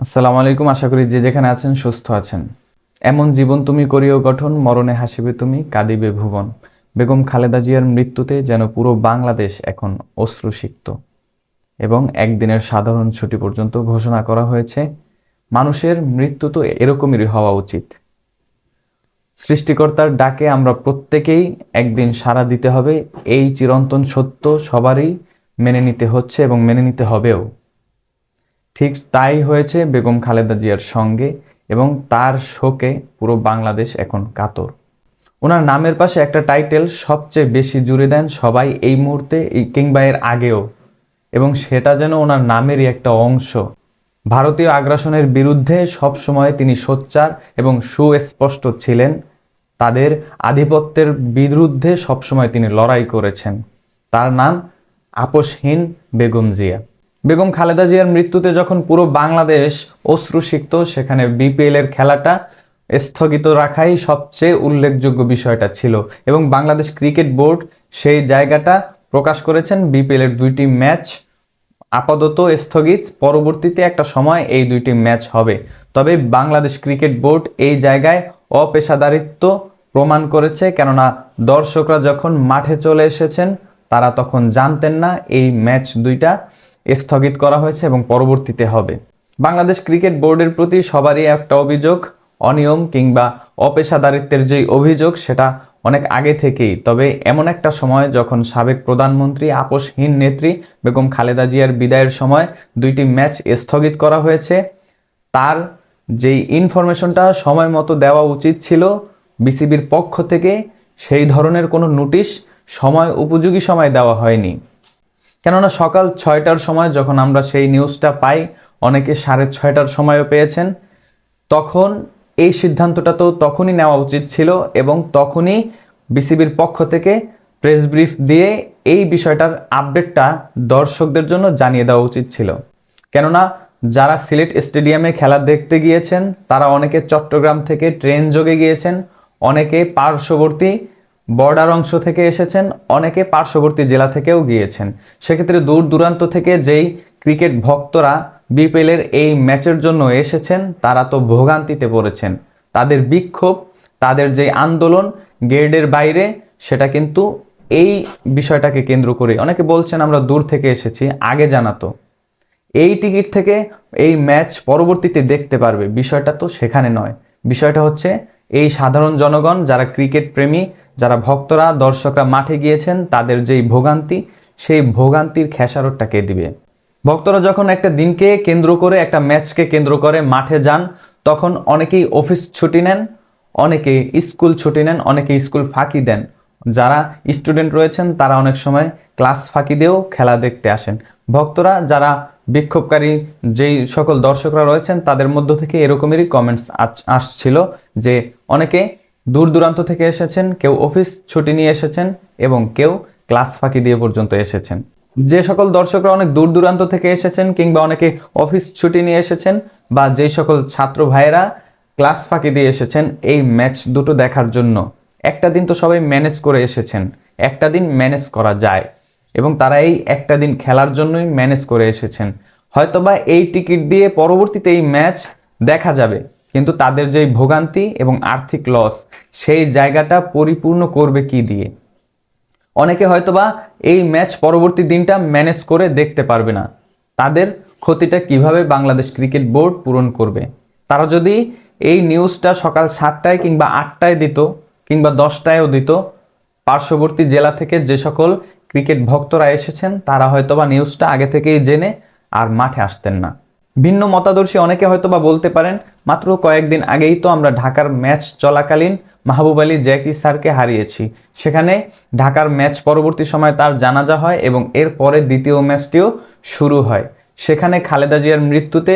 আসসালামু আলাইকুম। আশা করি যে যেখানে আছেন সুস্থ আছেন। এমন জীবন তুমি করিও গঠন, মরণে হাসিবে তুমি, কাঁদিবে ভুবন। বেগম খালেদা জিয়ার মৃত্যুতে যেন পুরো বাংলাদেশ এখন অশ্রুসিক্ত এবং একদিনের সাধারণ ছুটি পর্যন্ত ঘোষণা করা হয়েছে। মানুষের মৃত্যু তো এরকমই হওয়া উচিত। সৃষ্টিকর্তার ডাকে আমরা প্রত্যেকেই একদিন সাড়া দিতে হবে। এই চিরন্তন সত্য সবারই মেনে নিতে হচ্ছে এবং মেনে নিতে হবেও। ঠিক তাই হয়েছে বেগম খালেদা জিয়ার সঙ্গে, এবং তার শোকে পুরো বাংলাদেশ এখন কাতর। ওনার নামের পাশে একটা টাইটেল সবচেয়ে বেশি জুড়ে দেন সবাই এই মুহূর্তে, কিংবা এর আগেও, এবং সেটা যেন ওনার নামেরই একটা অংশ। ভারতীয় আগ্রাসনের বিরুদ্ধে সবসময় তিনি সোচ্চার এবং সুস্পষ্ট ছিলেন। তাদের আধিপত্যের বিরুদ্ধে সবসময় তিনি লড়াই করেছেন। তার নাম আপোষহীন বেগম জিয়া। বেগম খালেদা জিয়ার মৃত্যুতে যখন পুরো বাংলাদেশ অশ্রুসিক্ত, সেখানে বিপিএল এর খেলাটা স্থগিত রাখাই সবচেয়ে উল্লেখযোগ্য বিষয়টা ছিল, এবং বাংলাদেশ ক্রিকেট বোর্ড সেই জায়গাটা প্রকাশ করেছেন। বিপিএল এর 2টি ম্যাচ আপাতত স্থগিত, পরবর্তীতে একটা সময় এই 2টি ম্যাচ হবে। তবে বাংলাদেশ ক্রিকেট বোর্ড এই জায়গায় অপেশাদারিত্ব প্রমাণ করেছে, কেননা দর্শকরা যখন মাঠে চলে এসেছেন তারা তখন জানতেন না এই ম্যাচ 2টা স্থগিত করা হয়েছে এবং পরবর্তীতে হবে। বাংলাদেশ ক্রিকেট বোর্ডের প্রতি সবারই একটা অভিযোগ, অনিয়ম কিংবা অপেশাদারিত্বের যেই অভিযোগ সেটা অনেক আগে থেকেই। তবে এমন একটা সময় যখন সাবেক প্রধানমন্ত্রী আপোষহীন নেত্রী বেগম খালেদা জিয়ার বিদায়ের সময় 2টি ম্যাচ স্থগিত করা হয়েছে, তার যেই ইনফরমেশনটা সময় মতো দেওয়া উচিত ছিল বিসিবির পক্ষ থেকে, সেই ধরনের কোনো নোটিশ সময় উপযোগী সময় দেওয়া হয়নি। কেননা সকাল 6টার সময় যখন আমরা সেই নিউজটা পাই, অনেকে 6:30টার সময়ও পেয়েছেন, তখন এই সিদ্ধান্তটা তো তখনই নেওয়া উচিত ছিল, এবং তখনই বিসিবির পক্ষ থেকে প্রেস ব্রিফ দিয়ে এই বিষয়টার আপডেটটা দর্শকদের জন্য জানিয়ে দেওয়া উচিত ছিল। কেননা যারা সিলেট স্টেডিয়ামে খেলা দেখতে গিয়েছেন তারা অনেকে চট্টগ্রাম থেকে ট্রেন যোগে গিয়েছেন, অনেকে পার্শ্ববর্তী বর্ডার অংশ থেকে এসেছেন, অনেকে পার্শ্ববর্তী জেলা থেকেও গিয়েছেন। সেক্ষেত্রে দূর দূরান্ত থেকে যেই ক্রিকেট ভক্তরা বিপিএল এর এই ম্যাচের জন্য এসেছেন তারা তো ভোগান্তিতে পড়েছেন। তাদের বিক্ষোভ, তাদের যে আন্দোলন গেটের বাইরে, সেটা কিন্তু এই বিষয়টাকে কেন্দ্র করে। অনেকে বলছেন আমরা দূর থেকে এসেছি, আগে জানাতো। এই টিকিট থেকে এই ম্যাচ পরবর্তীতে দেখতে পারবে, বিষয়টা তো সেখানে নয়। বিষয়টা হচ্ছে এই সাধারণ জনগণ, যারা ক্রিকেট প্রেমী, যারা ভক্তরা, দর্শকরা মাঠে গিয়েছেন, তাদের যেই ভোগান্তি, সেই ভোগান্তির খেসারতটা কে দিবে? ভক্তরা যখন একটা দিনকে কেন্দ্র করে, একটা ম্যাচকে কেন্দ্র করে মাঠে যান, তখন অনেকেই অফিস ছুটি নেন, অনেকে স্কুল ছুটি নেন, অনেকে স্কুল ফাঁকি দেন। যারা স্টুডেন্ট রয়েছেন তারা অনেক সময় ক্লাস ফাঁকি দিয়েও খেলা দেখতে আসেন। ভক্তরা, যারা বিক্ষোভকারী যেই সকল দর্শকরা রয়েছেন, তাদের মধ্য থেকে এরকমেরই কমেন্টস আসছিল যে অনেকে দূর দূরান্ত থেকে এসেছেন, কেউ অফিস ছুটি নিয়ে এসেছেন এবং কেউ ক্লাস ফাঁকি দিয়ে পর্যন্ত এসেছেন। যে সকল দর্শকরা অনেক দূর দূরান্ত থেকে এসেছেন কিংবা অনেকে অফিস ছুটি নিয়ে এসেছেন, বা যে সকল ছাত্র ভাইয়েরা ক্লাস ফাঁকি দিয়ে এসেছেন এই ম্যাচ দুটো দেখার জন্য, একটা দিন তো সবাই ম্যানেজ করে এসেছেন, একটা দিন ম্যানেজ করা যায়, এবং তারা এই একটা দিন খেলার জন্যই ম্যানেজ করে এসেছেন। হয়তোবা এই টিকিট দিয়ে পরবর্তীতে এই ম্যাচ দেখা যাবে, কিন্তু তাদের যেই ভোগান্তি এবং আর্থিক লস, সেই জায়গাটা পরিপূর্ণ করবে কি দিয়ে? অনেকে হয়তোবা এই ম্যাচ পরবর্তী দিনটা ম্যানেজ করে দেখতে পারবে না। তাদের ক্ষতিটা কিভাবে বাংলাদেশ ক্রিকেট বোর্ড পূরণ করবে? তারা যদি এই নিউজটা সকাল 7টায় কিংবা 8টায় দিত, কিংবা 10টায়ও দিত, পার্শ্ববর্তী জেলা থেকে যে সকল ক্রিকেট ভক্তরা এসেছেন তারা হয়তোবা নিউজটা আগে থেকেই জেনে আর মাঠে আসতেন না। ভিন্ন মতাদর্শী অনেকে হয়তোবা বলতে পারেন, মাত্র কয়েকদিন আগেই তো আমরা ঢাকার ম্যাচ চলাকালীন মাহবুব আলী জ্যাকি স্যারকে হারিয়েছি। সেখানে ঢাকার ম্যাচ পরবর্তী সময় তার জানাজা হয় এবং এরপরে দ্বিতীয় ম্যাচটিও শুরু হয়। সেখানে খালেদা জিয়ার মৃত্যুতে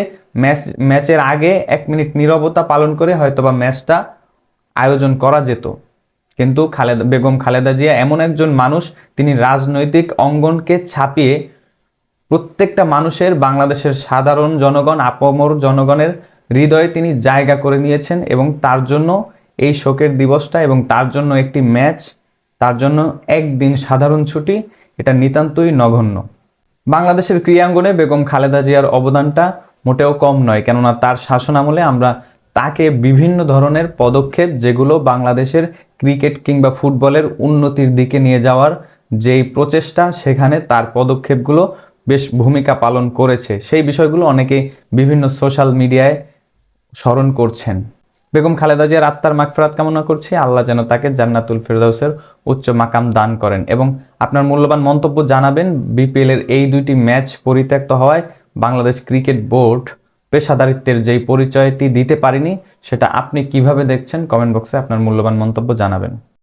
ম্যাচের আগে 1 মিনিট নীরবতা পালন করে হয়তোবা ম্যাচটা আয়োজন করা যেত। কিন্তু বেগম খালেদা জিয়া এমন একজন মানুষ, তিনি রাজনৈতিক অঙ্গনকে ছাপিয়ে প্রত্যেকটা মানুষের, বাংলাদেশের সাধারণ জনগণ, আপামর জনগণের হৃদয়ে তিনি জায়গা করে নিয়েছেন, এবং তার জন্য এই শোকের দিবসটা, এবং তার জন্য একটি ম্যাচ, তার জন্য একদিন সাধারণ ছুটি, এটা নিতান্তই নগণ্য। বাংলাদেশের ক্রীড়াঙ্গনে বেগম খালেদা জিয়ার অবদানটা মোটেও কম নয়, কেননা তার শাসনামলে আমরা তাকে বিভিন্ন ধরনের পদক্ষেপ, যেগুলো বাংলাদেশের ক্রিকেট কিংবা ফুটবলের উন্নতির দিকে নিয়ে যাওয়ার যেই প্রচেষ্টা, সেখানে তার পদক্ষেপগুলো বেশ ভূমিকা পালন করেছে। সেই বিষয়গুলো অনেকে বিভিন্ন সোশ্যাল মিডিয়ায় স্মরণ করছেন। বেগম খালেদা জিয়ার আত্মার মাগফিরাত কামনা করছি, আল্লাহ যেন তাকে জান্নাতুল ফেরদাউসের উচ্চ মাকাম দান করেন। এবং আপনার মূল্যবান মন্তব্য জানাবেন বিপিএল এর এই দুইটি ম্যাচ পরিত্যক্ত হওয়ায় বাংলাদেশ ক্রিকেট বোর্ড পেশাদারিত্বের যেই পরিচয়টি দিতে পারেনি, সেটা আপনি কিভাবে দেখছেন? কমেন্ট বক্সে আপনার মূল্যবান মন্তব্য জানাবেন।